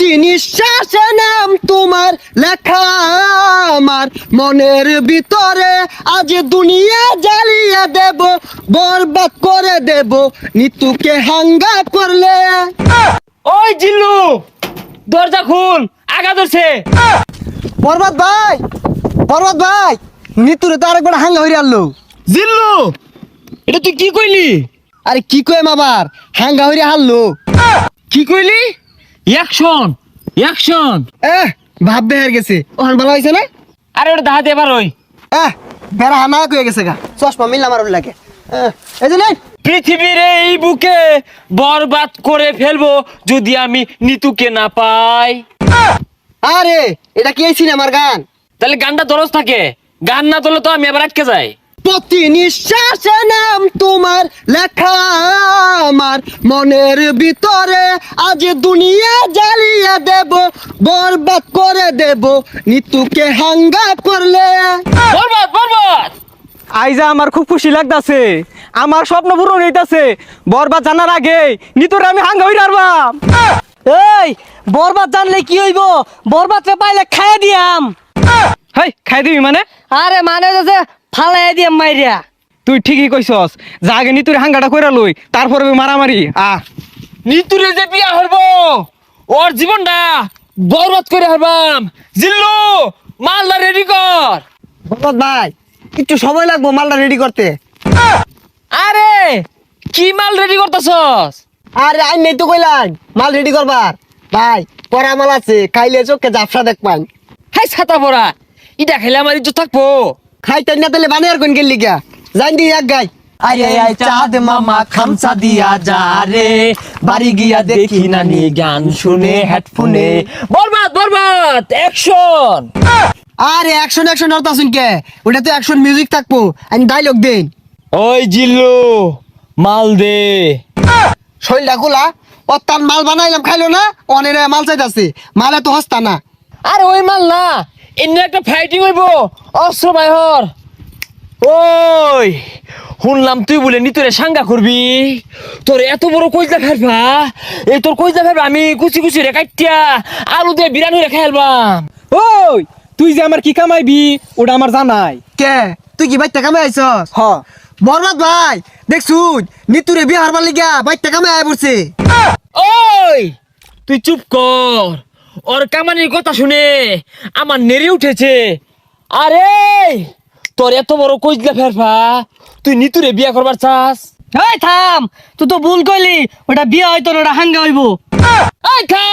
প্রতি নিঃশ্বাসে নাম তোমার লেখা আমার মনের ভিতরে, আজ দুনিয়া জ্বালিয়ে দেব, বরবাদ করে দেব নিতুকে হাঙ্গা করলে। ওই জিল্লু, দরজা খুল, আগা ধরছে। বরবাদ ভাই, বরবাদ ভাই, নিতুরে তো আরেকবার হাঙ্গা হইরে আনলো। জিল্লু, এটা তুই কি কইলি? আরে কি কইম আবার, হাঙ্গা হইরে হারলো। কি কইলি? Action, action. ভাব বেহার গেছে, ওখান ভালো হয়েছে না? আরে ওটা দাহাতে এবার ওই বেড়া হানা হয়ে গেছে গা, চশমা মিললাম আর লাগে। এই যে নাই, পৃথিবীর এই বুকে বরবাদ করে ফেলবো যদি আমি নিতুকে না পাই। আরে এটা কি এই সিনেমার গান? তাহলে গানটা দরজ থাকে, গান না তোলে তো আমি আবার আটকে যাই। প্রতি নিঃশ্বাসে নাম তোমার লেখা আমার মনের ভিতরে, আজ দুনিয়া জ্বালিয়ে দেব, বরবাদ করে দেব নিতুকে হাঙ্গা করলে। বরবাদ, বরবাদ। আইজা আমার খুব খুশি লাগতাছে, আমার স্বপ্ন পূরণ হইতাছে। বরবাদ জানার আগে নিতরে আমি হাঙ্গা হই রারবাম। এই বরবাদ জানলে কি হইব? বরবাদরে পাইলে খাইয়া দিয়াম। হেই, খাই দিবি মানে? আরে মানে যে ফালাই দিয়াম মাইরিয়া। তুই ঠিকই কইছস, যা আগে নিতুরে হাঙ্গাটা কইরা লই, তারপরে মারামারি। নিতুরে যে বিয়া হইবো, ওর জীবনটা বরবাদ করে হারবাম। জিল্লু, মালদা রেডি কর। বরবাদ ভাই, একটু সময় লাগবো মালটা রেডি করতে। আরে কি মাল রেডি করতেছস? আরে আই নেই তো কইলাম মাল রেডি করবার। ভাই পরা মাল আছে, খাইলে চোখে জাফসা দেখবান। হাই ছাতা পড়া, ইটা খেলে আমার ইজ্জত থাকবো। খাইতে না তাহলে বানিয়ার কোন গেলি গা, জান দি এক গাই। আরে আয় চাঁদ মামা খামসা দিয়া যা রে, বাড়ি গিয়া দেখি নানি গান শুনে হেডফোনে। বরবাদ, বরবাদ, অ্যাকশন। আরে অ্যাকশন অ্যাকশন আর তাসুন কে, ওটা তো অ্যাকশন মিউজিক থাকবো, আমি ডায়লগ দেন। ওই জিল্লু, মাল দে। শৈলটা খোলা, ও তার মাল বানাইলাম খাইলো না, অনেক মাল চাইতাছে, মালে তো হস্তা না। আরে ওই মাল না, এমনি একটা ফাইটিং হইব, অস্ত্র বাইহর। ওই শুনলাম তুই বলে নিতরে সাঙ্গা করবি, তোর এত বড় কইজা ফেলবা, এই তোর কইজা ফেলবা আমি কুচি কুচি রে কাটিয়া আলু দিয়ে বিরানি রে খেলবাম। ওই তুই যে আমার কি কামাইবি ওটা আমার জানাই। কে তুই কি বাইতে কামে আইছস? হ, বরবাদ ভাই দেখছুন নিতুরে বিয়ে হারবার লিগা বাইতে কামে আয় পড়ছে। ওই তুই চুপ কর, ওর কামানির কথা শুনে আমার নেড়ে উঠেছে। আরে তোর এত বড় কইজলা ফেরফা, তুই নিতুরে বিয়া করবার চাস? এই থাম, তুই তো ভুল কইলি, ওটা বিয়া হইতো না, ওটা হাঙ্গা হইব। এই থাম।